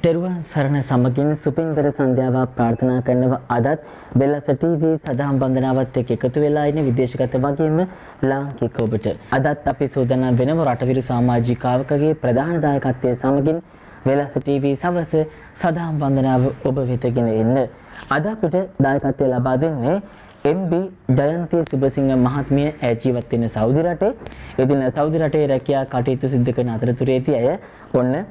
තෙරුවන් සරණ සමගින් සුපින්බර සන්ධ්‍යාවක් ප්‍රාර්ථනා කරනවා. අදත් බෙල්ලස ටීවී සදාම් වන්දනාවත් එක්ක එකතු වෙලා ඉන්නේ විදේශගත වගේම ලාංකික ඔබට. අදත් අපි සූදානම් වෙනව රටවිරු සමාජිකාවකගේ ප්‍රධාන දායකත්වයේ සමගින් බෙල්ලස ටීවී සවස සදාම් වන්දනාව ඔබ වෙතගෙන එන්න. අද අපිට දායකත්වය ලබා දෙන්නේ MB ජයන්ති සුබසිංහ මහත්මිය ජීවත් වෙන සෞදි රටේ. ඉතින් සෞදි රටේ රැකියා කටයුතු සිදු කරන අතරතුරේදී අය ඔන්න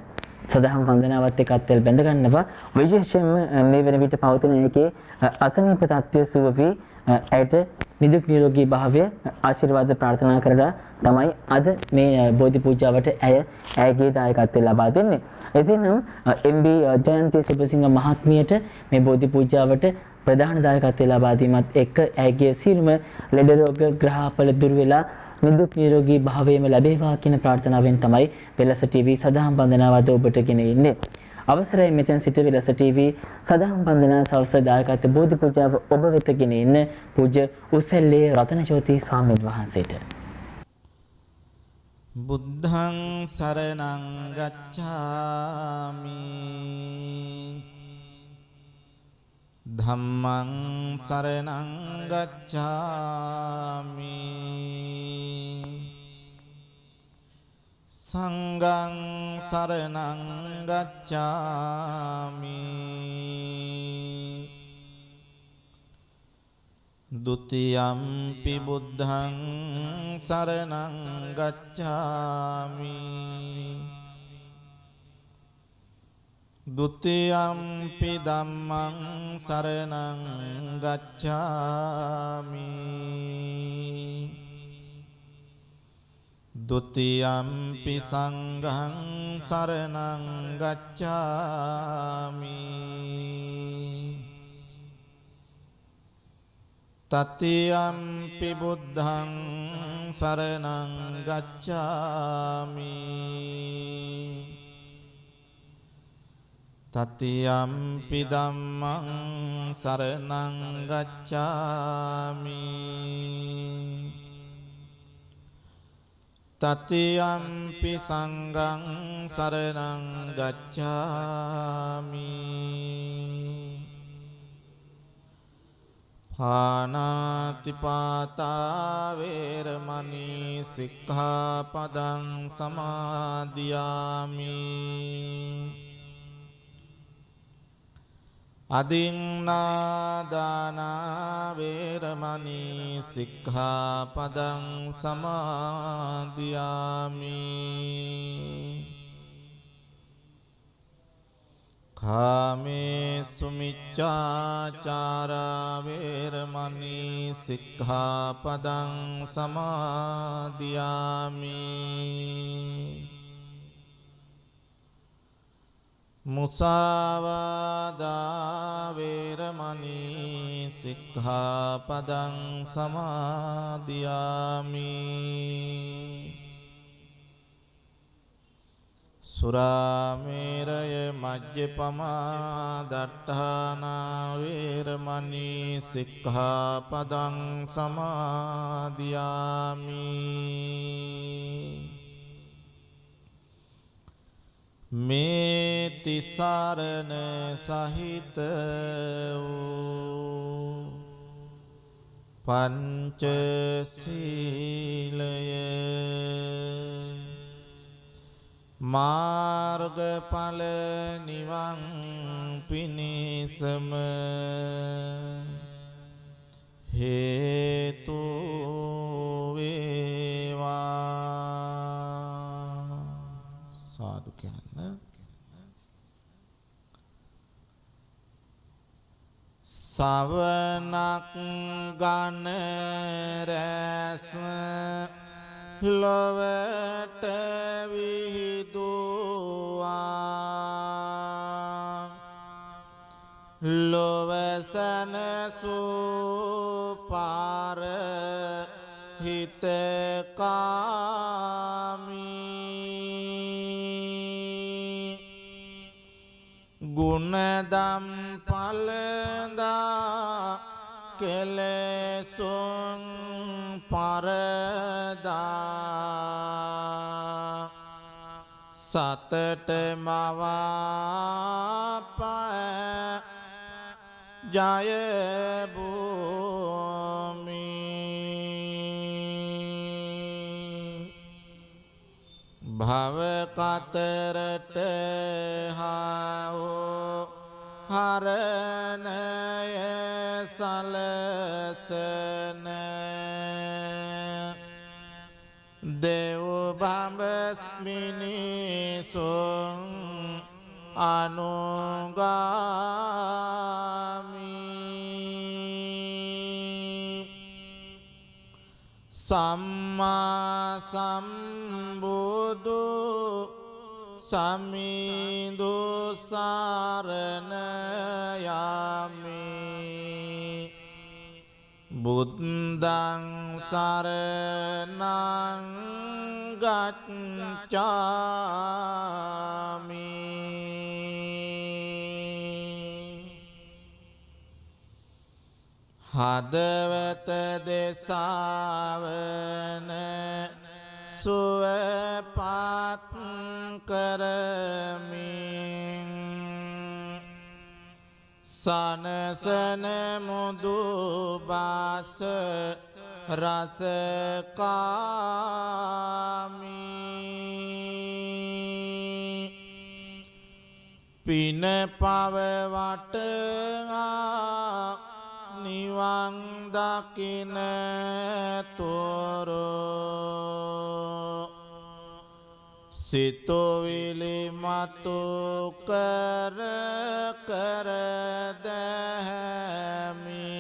සදාම් වන්දනාවත් එක්ක අත්වල බැඳ ගන්නවා. විශේෂයෙන්ම මේ වෙන විට පවතින එකේ අසනීප තත්ත්වය සුව වී ඇයට නිදුක් නිරෝගී භාවය ආශිර්වාද ප්‍රාර්ථනා කරලා තමයි අද මේ බෝධි පූජාවට ඇයගේ දායකත්වය ලබා දෙන්නේ. එසේනම් MB ජයන්ති සුබසිංහ මහත්මියට මේ බෝධි පූජාවට ප්‍රධාන දායකත්වය ලබා දීමත් එක්ක ඇයගේ සියලුම ලෙඩ රෝග ග්‍රහපල දුර වෙලා නිදුක් නිරෝගී භාවයම ලැබේවා කියන ප්‍රාර්ථනාවෙන් තමයි වෙලස ටීවී සදාම් වන්දනාවද ඔබට ගෙන ඉන්නේ. අවසරයි මෙතෙන් සිට වෙලස ටීවී සදාම් වන්දනා සවස් දායකත්ව බෝධි පූජාව ඔබ වෙත ගෙන ඉන්න පූජ්‍ය උසැල්ලේ රතනජෝති ස්වාමීන් වහන්සේට. බුද්ධං සරණං ගච්ඡාමි ධම්මං සරණං ගච්ඡාමි සංඝං සරණං ගච්ඡාමි ဒုတိယံ පි බුද්ධං සරණං ගච්ඡාමි ဒုတိယံ පි ධම්මං සරණං ගච්ඡාමි ဒုတိယံ පි සංඝං සරණං ගච්ඡාමි တတိယံ පි බුද්ධං සරණං ගච්ඡාමි တတိယံ පි ධම්මං සරණං ගච්ඡාමි တတိယံ පි සංඝං සරණං ගච්ඡාමි ပါဏာတိပါတာဝေရမဏီសិក្ខាပဒံ សមាදිយាមិ අදින්නාදානා වේරමණී සික්ඛාපදං සමාදියාමි කාමේසු මිච්ඡාචාරා වේරමණී සික්ඛාපදං සමාදියාමි මුසාවාදා වේරමණී සික්ඛාපදං සමාදියාමි සුරාමේරය මජ්ජපමා දට්ඨානා වේරමණී සික්ඛාපදං සමාදියාමි මේ තිසරණ සහිත වූ පංචශීලය මාර්ගඵල නිවන් පිණිසම හේතු වේවා. සාදු කියන්න. සවනක් ගන රැස් ලොවට විහිදුවා ලොවසන සුපාර හිතකාමී ගුණදම් පලදා කෙලෙසුන් පරදා සතට මවාපෑ ජය භූමි භව කතරට හාවෝ හරණය සලසන දෙව් බඹස්මිනිසුන් අනුගාමි සම්මා සම්බුදු සමිඳු සරණ යමි බුද්ධං සරණං ගච්ඡාමි හදවත දෙසාවන සුවපත් කරමින් සනසන මුදු බාස රසකාමි පින පව වටා නිවන් දකින තොරෝ සිතුවිලි මතු කර කර දැමි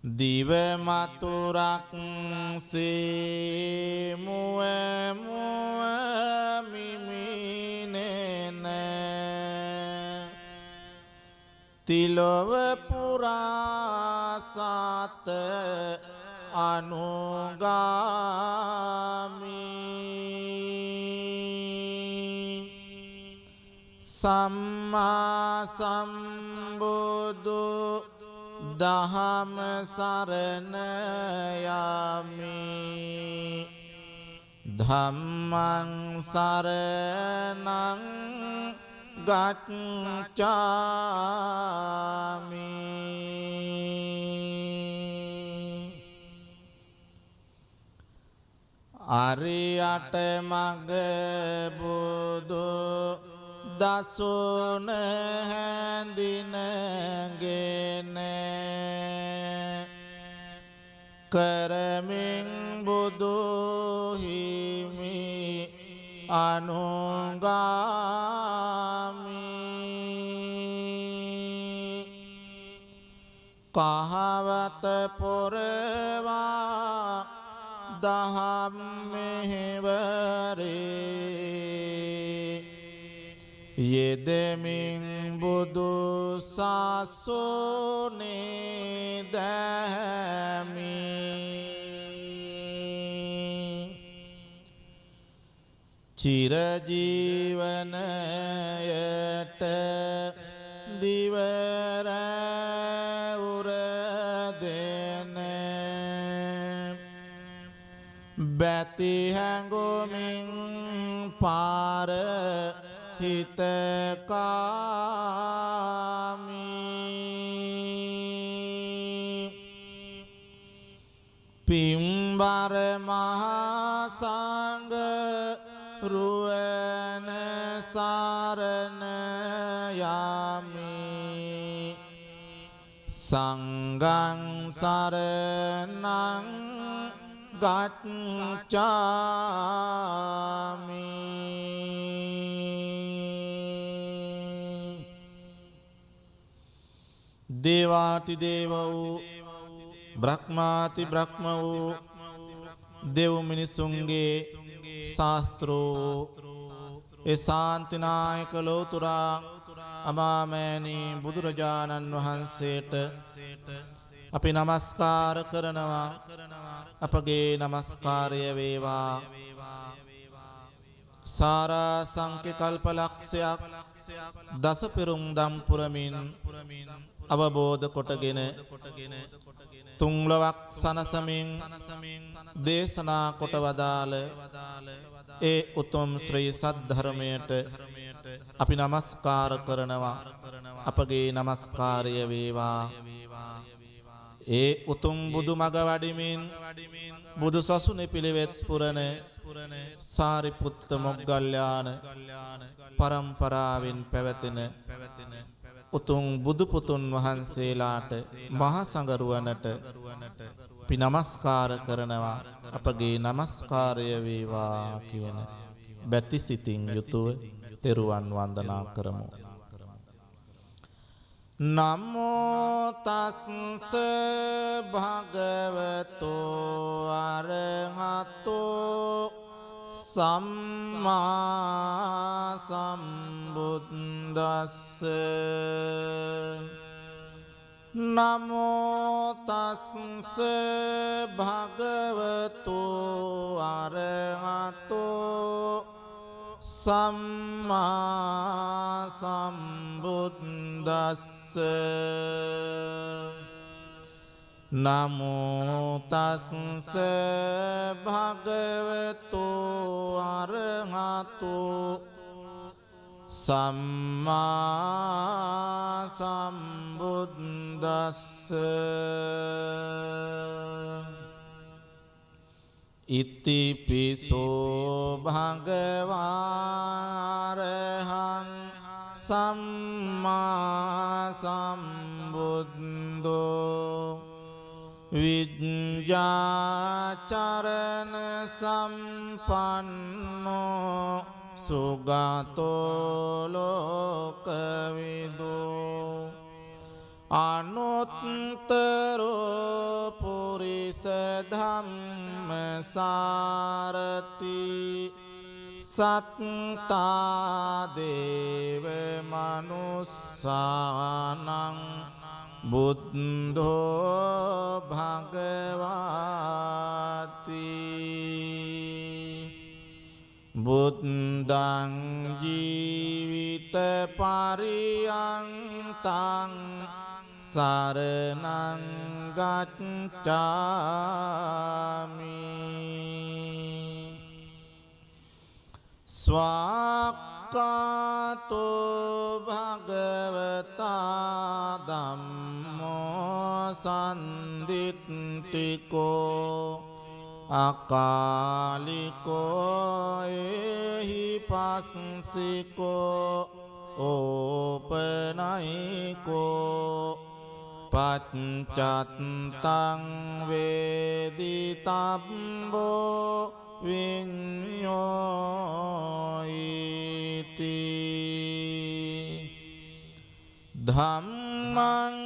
දිව මතුරක් සේ මුව මුව මිමිනෙන තිලොව පුරා සත අනුගාමි සම්මා සම්බුදු දහම සරණ යමි ධම්මං සරණං ගච්ඡාමි අරියට මග බුදු දසුන හැඳිනගෙන කරමින් බුදු හිමි අනුගාමි කහවත පොරවා දහම් මෙහෙවරේ යෙදෙමින් බුදු සසුනේ දැමි චිරජීවනයට දිවර උර දෙන බැති හැඟුමින් පාර හිතකාමි පිම්බර මහා සංඝ රුවන සරණ යමි සංඝං සරණං ගච්ඡාමි දේවාති දේව වූ බ්‍රහ්මාති බ්‍රහ්ම වූ දෙව් මිනිසුන්ගේ ශාස්ත්‍රෝ ඒ ශාන්තිනායක ලෝතුරා අමාමෑණී බුදුරජාණන් වහන්සේට අපි නමස්කාර කරනවා අපගේ නමස්කාරය වේවා සාරා සංඛ්‍ය කල්පලක්ෂයක් දස පෙරුම් දම් පුරමින් අවබෝධ කොටගෙන තුන්ලොවක් සනසමින් දේශනා කොට වදාළ ඒ උතුම් ශ්‍රී සද්ධර්මයට අපි නමස්කාර කරනවා. අපගේ නමස්කාරය වේවා ඒ උතුම් බුදු මග වඩිමින් බුදු සසුනේ පිළිවෙත් පුරන සාරිපුත්ත මොග්ගල්ලාන පරම්පරාවෙන් පැවතෙන උතුම් බුදු පුතුන් වහන්සේලාට මහා සංඝරුවනට අපි නමස්කාර කරනවා. අපගේ නමස්කාරය වේවා කියන බැති සිතින් යුතුව තෙරුවන් වන්දනා කරමු. නමෝ තස්ස භගවතු අරහතෝ සම්මා සම්බුද්දස්ස. නමෝ තස්ස භගවතු අරහතෝ සම්මා සම්බුද්දස්ස. නමෝ තස්ස භගවතු අරහතෝ සම්මා සම්බුද්දස්ස. ඉතිපිසෝ භගවාරහං සම්මා සම්බුද්ධෝ විඤ්ඤාචරණ සම්පන්නෝ සුගතෝ ලෝකවිදෝ අනුත්තරෝ පුරිස ධම්මසාරති සත්තා දේව මනුස්සානං බුද්ධෝ භගවාති. බුද්ධං ජීවිත පරියන්තං සරණං ගච්ඡාමි. ස්වාක්ඛාතෝ භගවතා ධම්මෝ සම්දිත්තිකෝ අකාලිකෝ එහි පස්සිකෝ ඕපනයිකෝ පච්චත්තං වේදිතබ්බෝ විඤ්ඤෝයිති. ධම්මං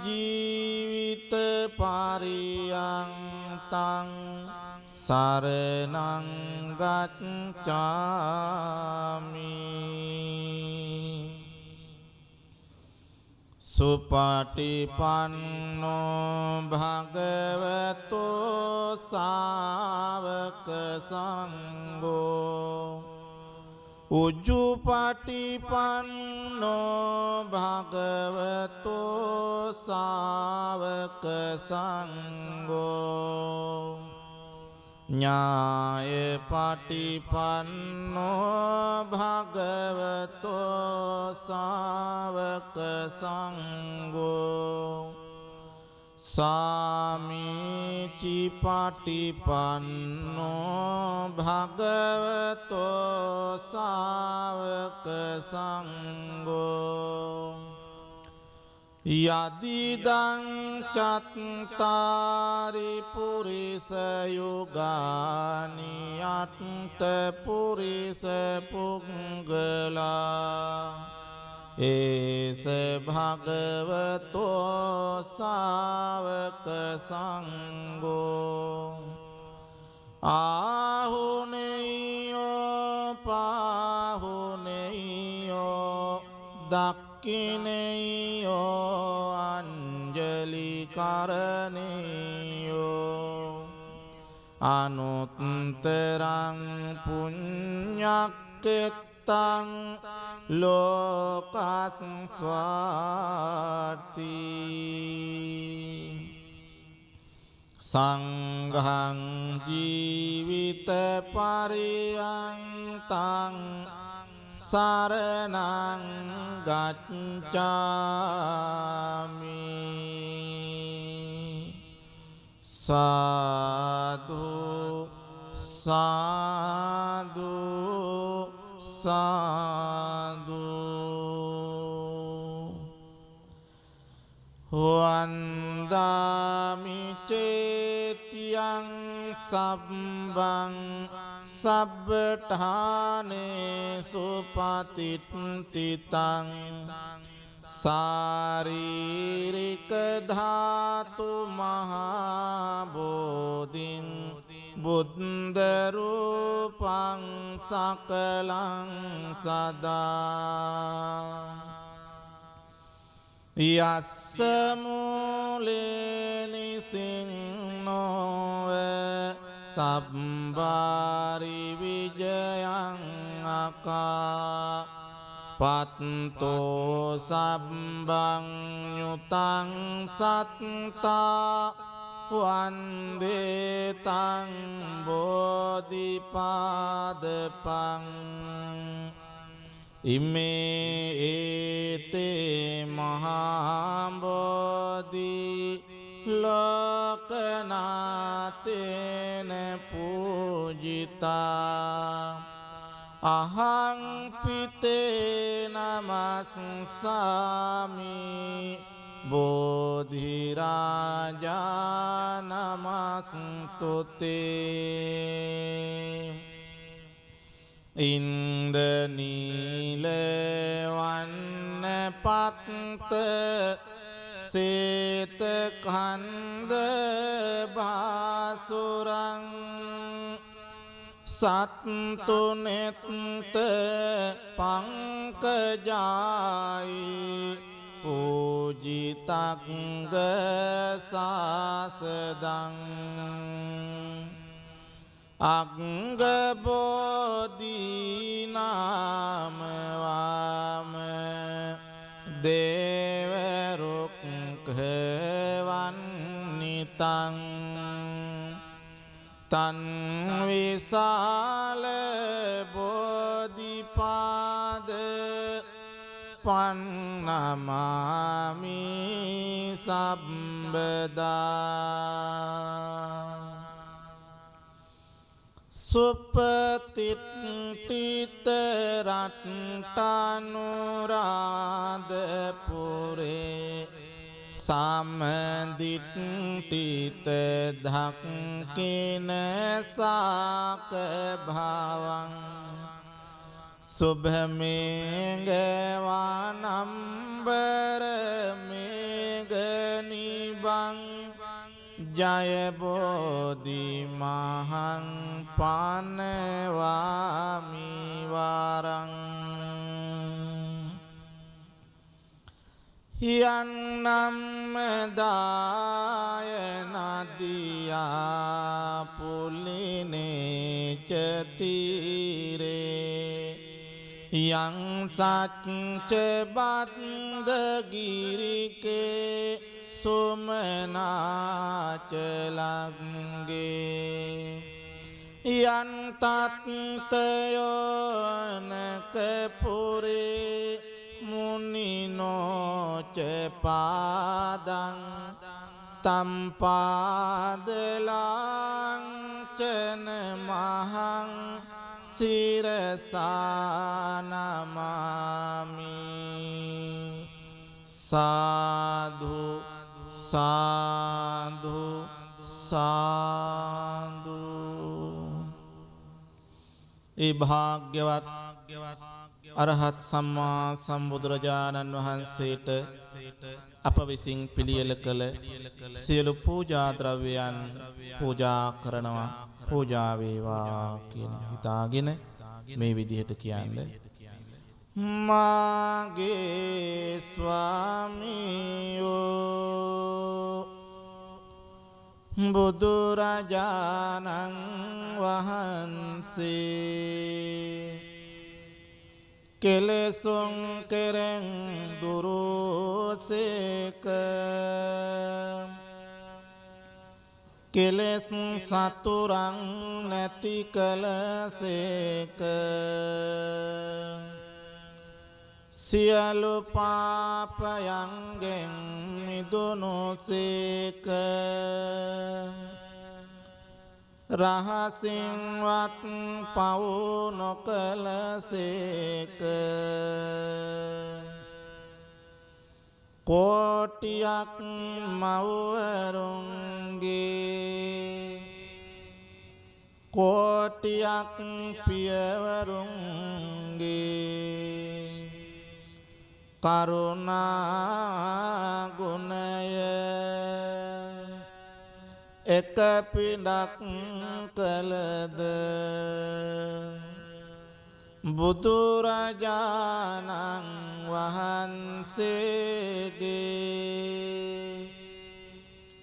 ජීවිත පරියන්තං සරණං ගච්ඡාමි. සුපටිපන්නෝ භගවතෝ සාවක සංඝෝ උජ්ජුපටිපන්නෝ භගවතෝ සාවක සංඝෝ ඥාය පටිපන්නෝ භගවතෝ සාවක සංඝෝ සාමීචි පටිපන්නෝ භගවතෝ සාවක සංඝෝ යදිදං චත්තාරි පුරිස යුගානි අට්ඨ පුරිස පුංගලා ඒස භගවතෝ සාවක සංඝෝ ආහුනේයෝ පාහුනේයෝ දක්ඛිනේයෝ අංජලි කරණේයෝ අනුත්තරං පුඤ්ඤක්ඛෙත්තං ලෝකස්වාති. සංඝං ජීවිත පරියන්තං සරණං ගච්ඡාමි සාදු සාදු සාදු වන්දාමි චේතියං සබ්බං සබ්බඨානේ සුපතිට්ඨිතං සාරීරික ධාතු මහා බෝධින් බුද්ධ රූපං සකලං සදා යස්ස මූලේ නිසින්නෝව සබ්බාරි විජයං අකා පත්තෝ සබ්බං යුතං සත්තා වන්දේ තං බෝධිපාදපං ඉමේ ඒතේ මහා බෝධි ලෝකනාතේන පූජිතා අහං පිතේ නමස්සාමි බෝධි රාජා නමස්තුතේ ඉන්දනීල වන්න පත්ත සේත කන්ද බාසුරං සත්තුනෙත්ත පංකජායි පූජිතක්ග සාසදං අංගබෝධීනාමවාම දේවරුක්ඛවන්නිතං තන් විසාල බෝධිපාද පන්නමාමි සම්බදා සුපතිට්ඨිත රට්ටනුරාධපුරේ සම්දිට්ඨිත ධක්ඛින සාක භවං සුභමේඝවනම්බර මේඝනිබං ජය බෝධි මහං පනවාමි වරං යන්නම් දාය නදියා පුලිනේ චතිරේ යං සච්ච බද්දගිරිකේ සුමනාචලංගේ යන් තත්තයෝනක පුරේ මුනිනෝච පාදං තම්පාදලාංචන මහං සිරසානමාමි සාදු සාදු සාදු. ඒ භාග්‍යවත් අරහත් සම්මා සම්බුදුරජාණන් වහන්සේට අප විසින් පිළියෙල කළ සියලු පූජා ද්‍රව්‍යයන් පූජා කරනවා. පූජා වේවා කියන හිතාගෙන මේ විදිහට කියන්නේ මාගේ ස්වාමියෝ බුදුරජාණන් වහන්සේ කෙලෙසුන් කෙරෙන් දුරුසේක කෙලෙස් සතුරන් නැති කලසේක සියලු පාපයන්ගෙන් මිදුණුසේක රහසින්වත් පව් නොකලසේක කෝටියක් මව්වරුන්ගේ කෝටියක් පියවරුන්ගේ කරුණා ගුණය එක පිටක් කළද බුදුරජාණන් වහන්සේගේ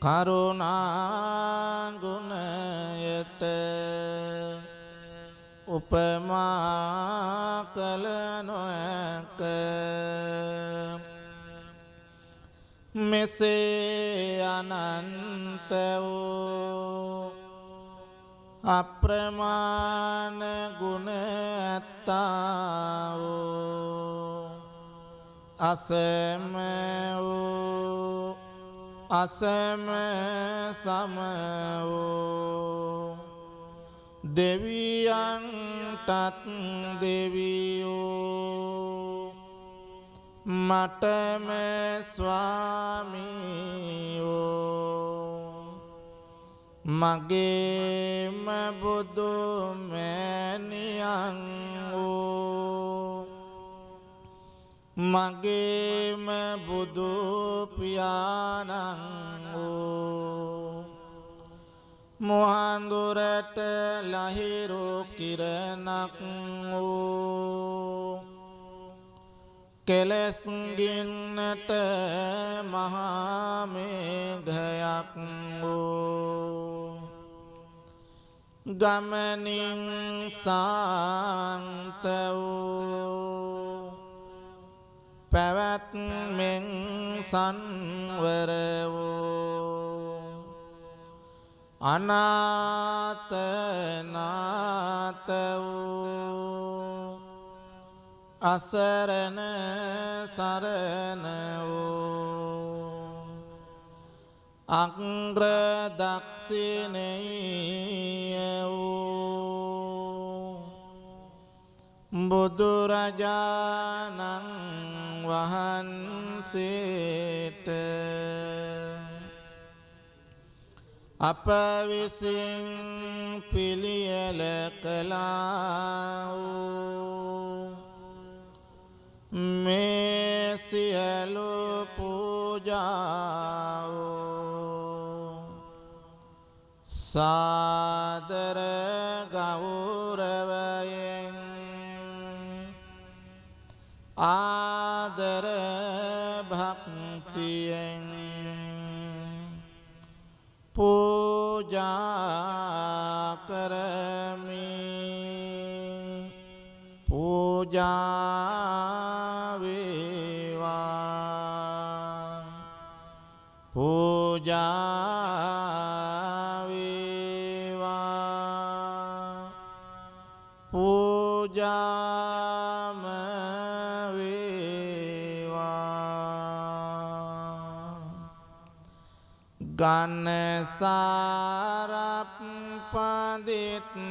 කරුණා ගුණයට උපමා කළ නොහැක මෙසේ අනන්ත වූ අප්‍රමාණ ගුණ ඇත්තා වූ අසම වූ අසම සම වූ දෙවියන්ටත් දෙවියෝ මටම ස්වාමියෝ මගේම බුදු මෑණියන් වූ මගේම බුදු පියාණන් වූ මුහඳුරට ලහිරු කිරණක් වූ කෙලෙස් ගින්නට මහා මේඝයක් වූ ගමනින් සාන්ත වූ පැවැත්මෙන් සංවර වූ අනාථ නාථ වූ අසරණ සරණ වූ අග්‍ර දක්ෂිණේය වූ බුදුරජාණන් වහන්සේට අප විසින් පිළියෙල කළා වූ මේ සියලු පූජාව සාදර ගෞරවයෙන් ආදර භක්තියෙන් පූජා කරමි පූජා වේවා පූජා වේවා පූජාම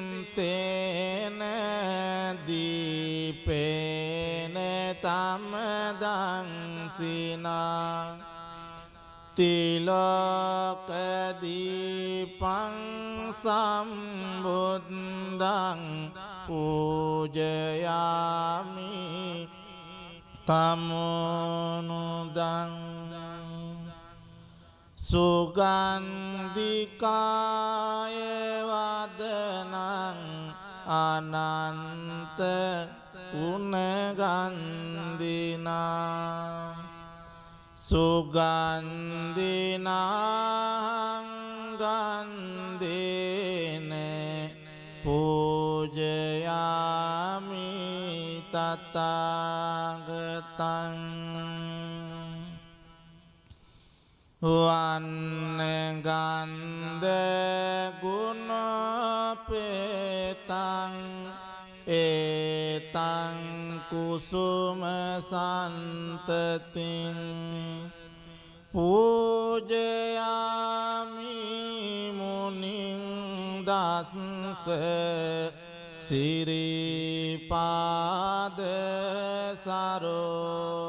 ගන්නසාරප්පදිත්තේන දීපේන තමදංසිනා තිලෝකදීපං සම්බුද්ධං පූජයාමි තමෝනුදං සුගන්ධිකාය වදනං අනන්ත උනගන්ධිනා සුගන්ධිනාං ගන්ධේන පූජයාමි තථාගතං වන්න ගන්ධ ගුණ පේතං ඒතං කුසුම සන්තතින් පූජයාමි මුනිං දස්ස සිරිපාද සරෝරුහි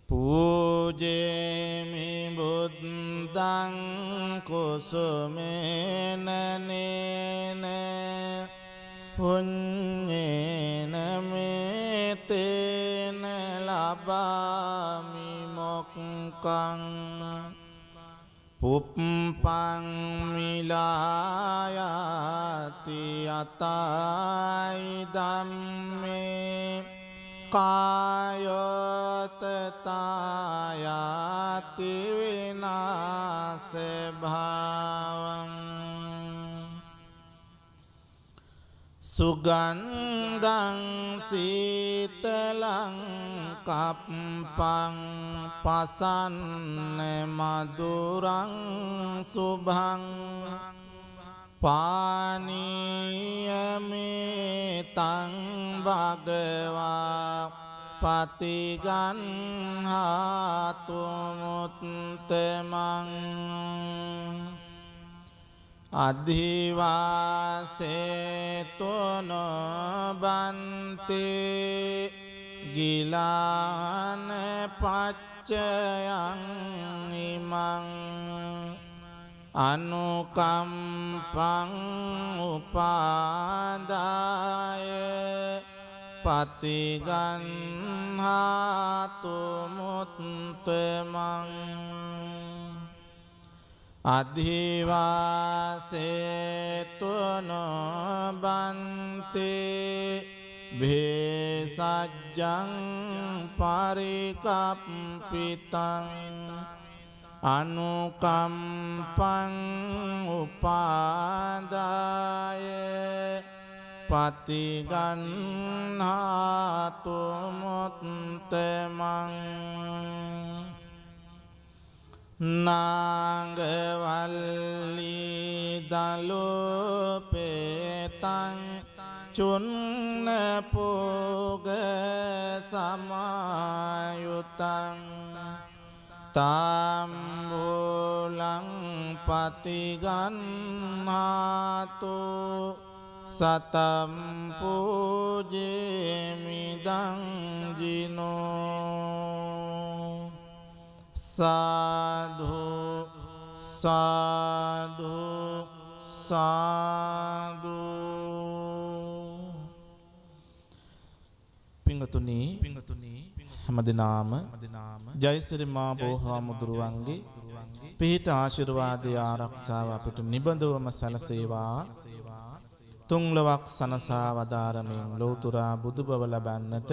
පූජේමි බුද්ධං කුසුමේන නේන පුඤ්ඤේන මේතේන ලබාමි මොක්ඛං පුප්පං මිලායති අතයි ධම්මේ කායතතායති විනාශ භාවං සුගන්ධං සීතලං කප්පං පසන්න මధుරං සුභං පානීයමේතං භගවා පතිගන්හාතු මුත්තමං අධිවාසේතොන බන්තේ ගිලාන පච්චයං ඉමං අනුකම්පං උපාදාය පතිගන්හාතු මුත්තමං අධිවාසේතුන බන්තේ භේසජ්ජං පරිකප්පිතං අනුකම්පං උපාදාය පතිගන්හාතු මුත්තමං නාගවල්ලී දලුපේතං චුන්න පෝග සමායුතං තාම්බුලං පතිගන්හාතු සතම් පූජේමිදං ජිනෝ සාධු සාධු සාධු පිංගතුනි හැමදෙනාම ජයසිරි මා බෝහාමුදුරුවන්ගේ පිහිට ආශිර්වාදය ආරක්ෂාව අපිට නිබඳවම සැලසේවා තුන්ලොවක් සනසා වදාරමින් ලෝතුරා බුදුබව ලබන්නට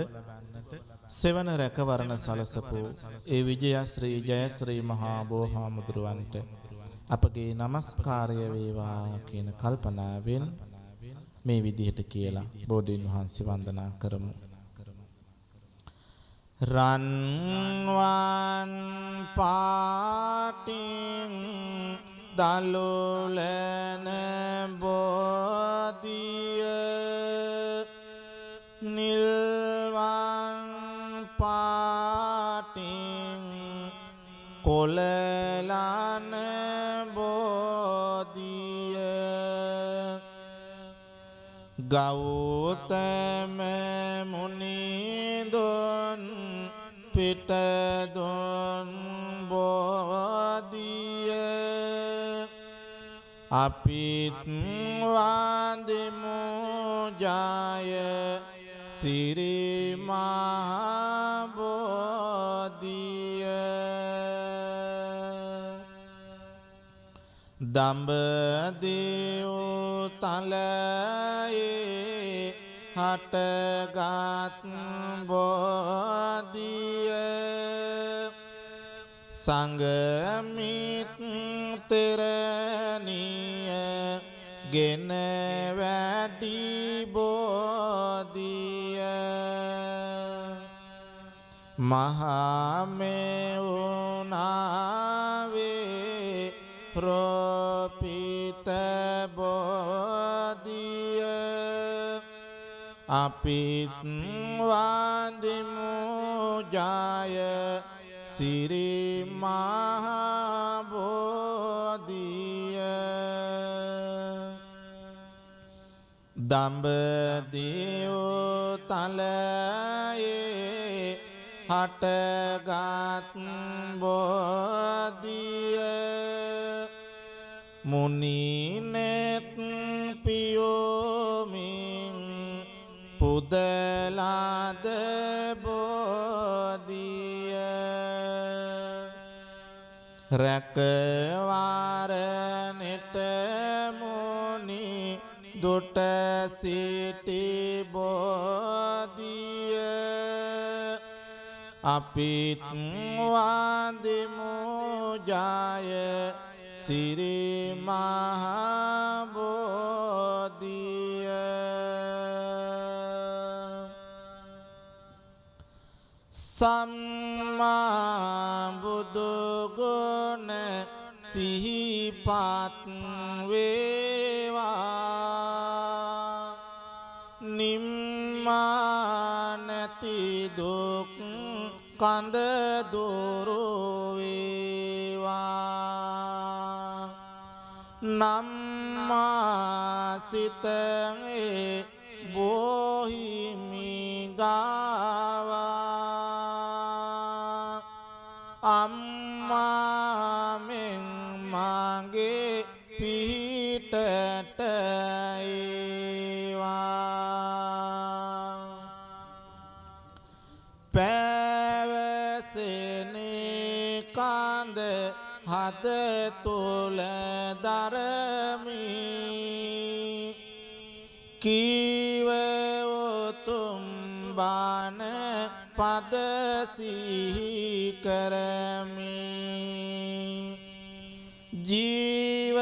සෙවන රැකවරණ සලසපු ඒ විජයශ්‍රී ජයශ්‍රී මහා බෝහාමුදුරුවන්ට අපගේ නමස්කාරය වේවා කියන කල්පනාවෙන් මේ විදිහට කියලා බෝධීන් වහන්සේ වන්දනා කරමු. රන්වන් පාටින් දලුලන බෝධිය නිල්වන් පාටින් කොලලන බෝධිය ගෞතම මුනිදුන් පිටදුන් බෝධිය අපිත් වන්දිමු ජය සිරි මහා බෝධිය දඹදිව් තලයේ හටගත් බෝධිය සංගමිත්‍රණිය ගෙන වැඩි බෝධිය මහමෙවුනාවේ ප්‍රෝපිත බෝධිය අපිත් වන්දිමු ජය සිරි මහබෝධිය දඹදිව තලයේ හටගත් බෝධිය මුනිනෙත් පියෝමින් පුදලාද බෝධිය රැකවාරනෙට මුනි දුට සිටි බෝධිය අපිත් වන්දිමු ජය සිරි මහබෝධිය සම්මා බුදු ගුණ සිහිපත් වේවා නිම්මා නැති දුක් කඳ දුරු වේවා නම්මා සිතේ බොහිමි ගාවා අම්මා මෙන් මගේ පිහිටට ඒවා පැවසෙනේ කඳ හද තුල දරමි කීව උතුම් බණ පද සිහි කරමි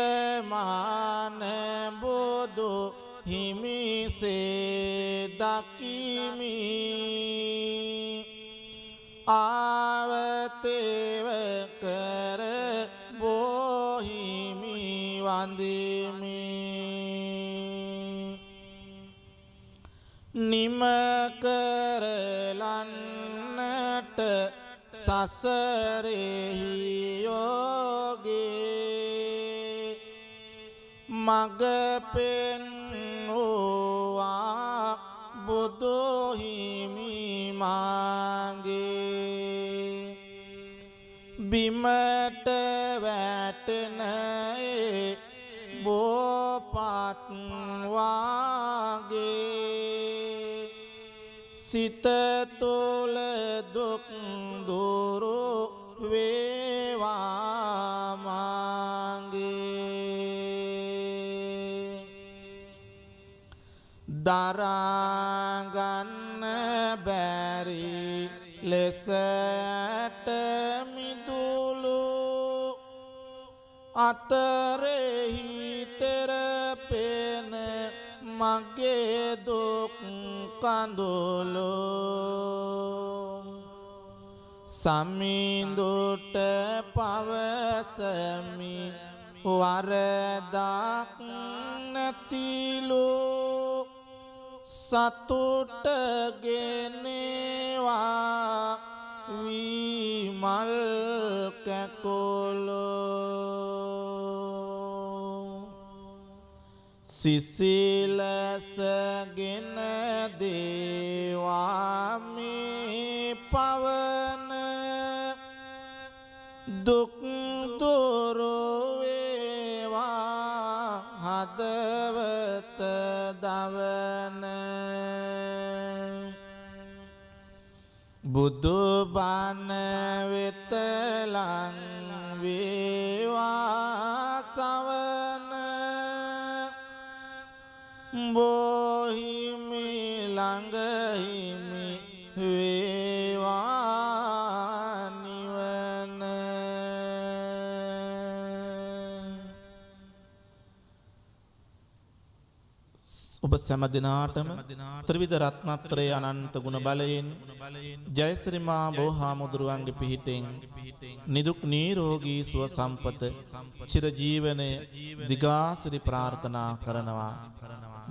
ජීවමාන බුදු හිමිසේ දකිමි ආවතේව කර බොහිමි වන්දිමි නිම කරලන්නට සසරෙහි යෝගේ මග පෙන්වුවා බුදු හිමි මාගේ බිමට වැටෙන බෝපත් වාගේ සිත තුළ දුක් දුරු වේවා මාගේ දරාගන්න බැරි ලෙසට මිදුළු අතරෙහි තෙරපෙන මගේ දුක් කඳුළු සමිඳුට පවසමි වරදක් නැතිලු සතුට ගෙනවා විමල් කැකුලෝ සිසිලසගෙන දේවා මේ පවන දුක් දුරු වේවා හදවත දවන බුදු බණ වෙත ලං වේවා සවන බොහිමි ළඟ හිමි වේවා නිවන ඔබ සෑම දිනාටම ත්‍රිවිධ රත්නත්‍රයේ අනන්ත ගුණ බලයෙන් ජයශ්‍රී මා බෝහාමුදුරුවන්ගේ පිහිටෙන් නිදුක් නිරෝගී සුව සම්පත චිර ජීවනය දිගාසිරි ප්‍රාර්ථනා කරනවා.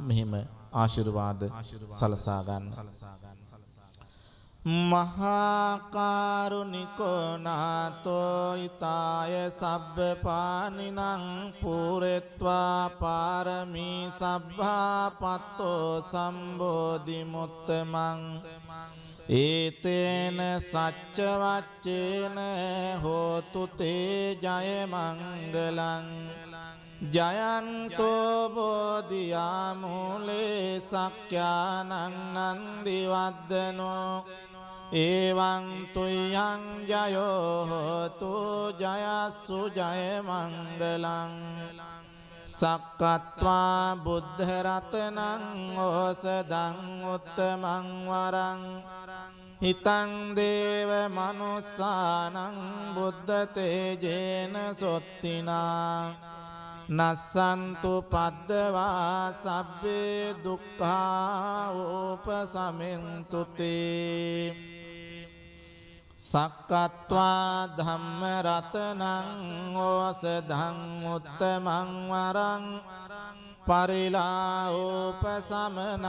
මෙහිම ආශිර්වාද සලසා ගන්න. මහා කරුණිකෝ නාතෝ ඊතාය සබ්බ පානිනං පූරෙත්වා පාරමී සබ්බා පත්තෝ සම්බෝධි මුත්තමං ඒතේන සච්ච වච්චේන හෝතු තේ ජය මංගලං ජයන්තෝ බෝධියා මූලේ සක්ඛානං නන්දි වද්දනෝ එවං තුයං ජයෝ හෝතු ජයස්සු ජය මංගලං සක්කත්වා බුද්ධ රතනං ඕසදං උත්තමං වරං හිතං දේව මනුස්සානං බුද්ධ තේජේන සොත්තිනා නස්සන්තු පද්දවා සබ්බේ දුක්ඛා උපසමින්තු තේ සක්කත්වා ධම්ම රතනං ඕසදං උත්තමං වරං පරිලා උපසමනං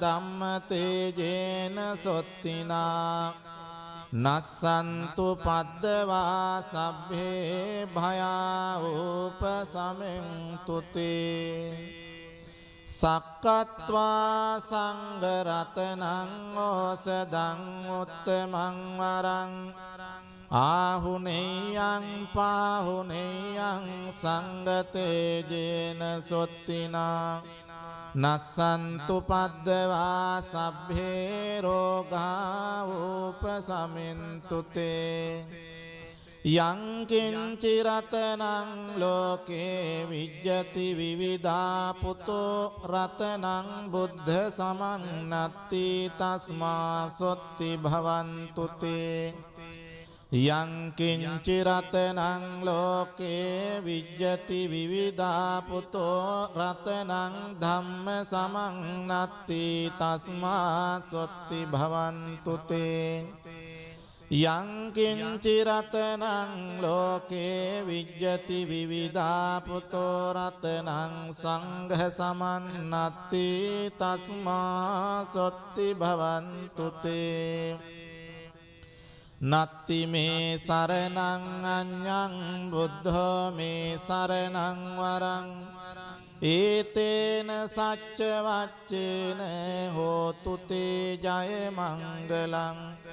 ධම්ම තේජේන සොත්තිනා නස්සන්තු පද්දවා සබ්බේ භයා උපසමින්තු තේ සක්කත්වා සංඝ රතනං ඕසදං උත්තමං වරං ආහුනේයං පාහුනේයං සංඝ තේජේන සොත්තිනා නස්සන්තු පද්දවා සබ්බේ රෝගා උපසමින්තු තේ යං කිංචි රතනං ලෝකේ විජ්ජති විවිධා පුතෝ රතනං බුද්ධ සමන්නත්ති තස්මා සොත්ති භවන්තු තේ යං කිංචි රතනං ලෝකේ විජ්ජති විවිධා පුතෝ රතනං ධම්ම සමන්නත්ති තස්මා සොත්ති භවන්තු තේ යං කිංචි රතනං ලෝකේ විජ්ජති විවිධා පුතෝ රතනං සංඝ සමන්නත්ති තස්මා සොත්ති භවන්තු තේ නත්ති මේ සරණං අඤ්ඤං බුද්ධෝ මේ සරණං වරං ඒතේන සච්ච වච්චේන හෝතු තේ ජය මංගලං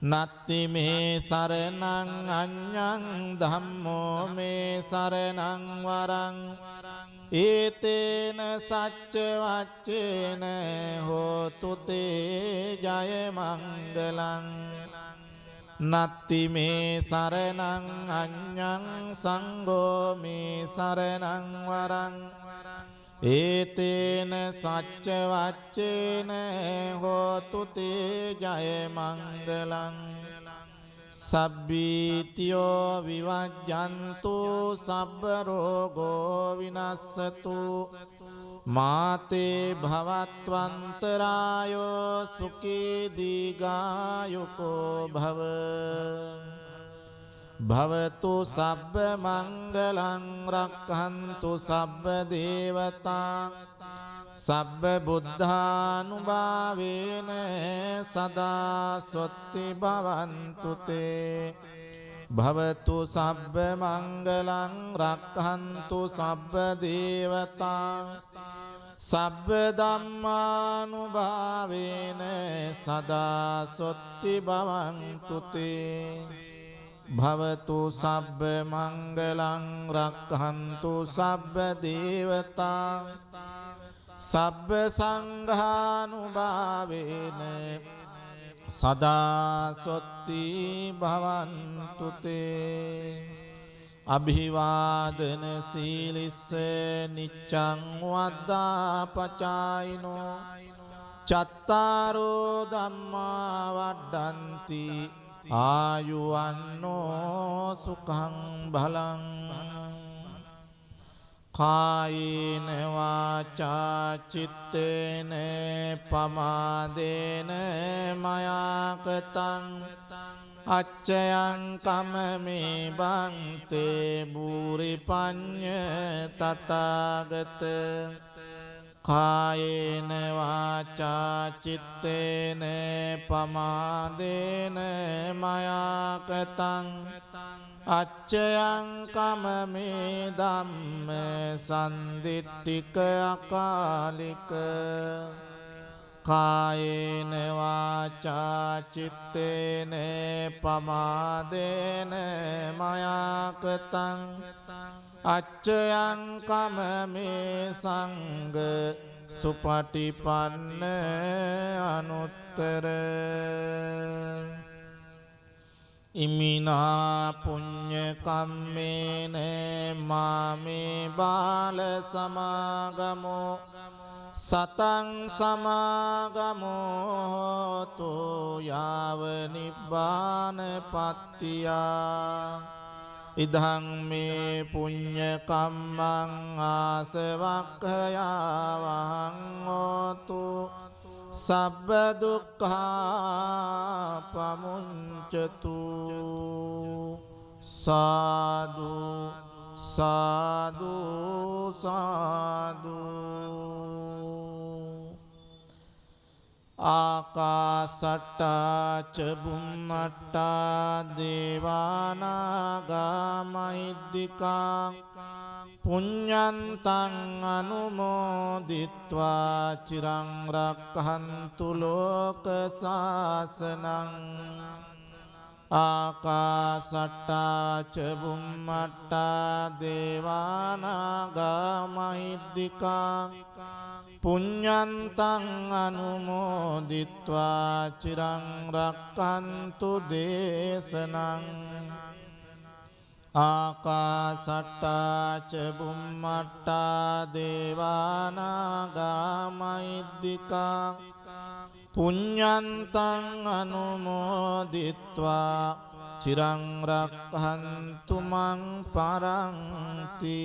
නත්ති මේ සරණං අඤ්ඤං ධම්මෝ මේ සරණං වරං ඒතේන සච්ච වච්චේන හෝතු තේ ජය මංගලං නත්ති මේ සරණං අඤ්ඤං සංඝෝ මේ සරණං වරං ඒතේන සච්ච වච්චේන හෝතු තේ ජය මංගලං සබ්බීතියෝ විවජ්ජන්තු සබ්බ රෝගෝ විනස්සතු මාතේ භවත්වන්තරායෝ සුඛී දීඝායුකෝ භව භවතු සබ්බ මංගලං රක්ඛන්තු සබ්බ දේවතා සබ්බ බුද්ධානුභාවේන සදා සොත්ති භවන්තු තේ භවතු සබ්බ මංගලං රක්ඛන්තු සබ්බ දේවතා සබ්බ ධම්මානුභාවේන සදා සොත්ති භවන්තු තේ භවතු සබ්බ මංගලං රක්ඛන්තු සබ්බ දේවතා සබ්බ සංඝානුභාවේන සදා සොත්ති භවන්තු තේ අභිවාදන සීලිස්ස නිච්ඡං වද්දා පචායිනෝ චත්තාරෝ ධම්මා වඩ්ඩන්ති ආයුවන්නෝ සුඛං බලං කායේන වාචා චිත්තේන පමාදේන මයාකතං අච්චයං කමමේ බන්තේ බුරි පඤ්ඤ තථාගත කායේන වාචා චිත්තේන පමාදේන මයාකතං අච්චයං කමමේ ධම්ම සන්දිට්ඨික අකාලික කායේන වාචා චිත්තේන පමාදේන මයාකතං අච්චයං කමමේ සංඝ සුපටිපන්න අනුත්තර ඉමිනා පුඤ්ඤ කම්මේන මාමේ බාල සමාගමෝ සතං සමාගමෝ හෝතු යාව නිබ්බාන පත්තියා ඉදං මේ පුඤ්ඤ කම්මං ආසවක්ඛයා වහං හෝතු සබ්බ දුක්ඛා පමුඤ්චතු සාදු සාදු සාදු ආකාසට්ටා ච බුම්මට්ටා දේවානාගා මහිද්దికා පුඤ්ඤන්තං අනුමෝදිත්වා චිරං රක්ඛන්තු ලෝක සාසනං ආකාසට්ටා ච බුම්මට්ටා දේවානාගා මහිද්దికා පුඤ්ඤන්තං අනුමෝදිත්වා චිරං රක්ඛන්තු දේශනං ආකාසට්ටා ච බුම්මට්ටා දේවානාගා මහිද්దికා පුඤ්ඤන්තං අනුමෝදිත්වා චිරං රක්ඛන්තු මං පරන්ති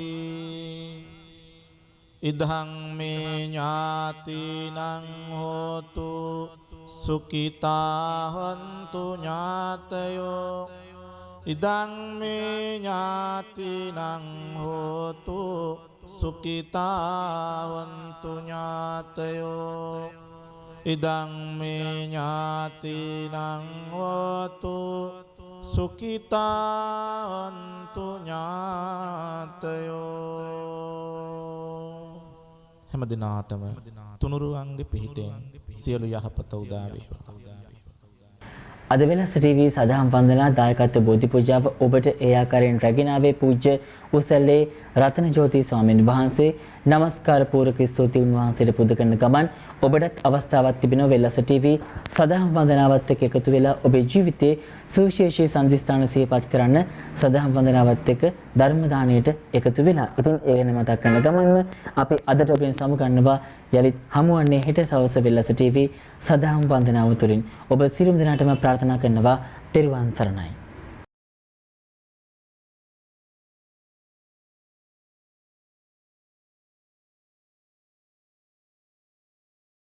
ඉදං මේ ඥාතිනං හෝතු සුඛිතා හොන්තු ඥාතයෝ ඉදං මේ ඥාතිනං හෝතු සුඛිතා හොන්තු ඥාතයෝ ඉදං මේ ඥාතිනං හෝතු සුඛිතා හොන්තු ඥාතයෝ හැම දිනාටම තුනුරුවන්ගේ පිහිටෙන් සියලු යහපත උදා වේවා. අද වෙනස් ටීවී සදහම් වන්දනා දායකත්ව බෝධි පූජාව ඔබට ඒ ආකාරයෙන් රැගෙන ආවේ පූජ්‍ය උසැල්ලේ රතනජෝති ස්වාමීන් වහන්සේ. නමස්කාර පූර්වක ස්තුති උන්වහන්සේට පුද කරන ගමන් ඔබටත් අවස්ථාවක් තිබෙනවා වෙලස ටීවී සදහම් වන්දනාවත් එක්ක එකතු වෙලා ඔබේ ජීවිතයේ සුවිශේෂී සම්දිස්ථාන සිහිපත් කරන්න සදහම් වන්දනාවත් එක්ක ධර්ම දාණයට එකතු වෙලා. ඉතින් ඒ ගැන මතක් කරන ගමන්ම අපි අදට ඔබෙන් සමුගන්නවා යලිත් හමුවන්නේ හෙට සවස වෙලස ටීවී සදහම් වන්දනාව තුළින්. ඔබ සියලුම දෙනාටම ප්‍රාර්ථනා කරනවා තෙරුවන් සරණයි.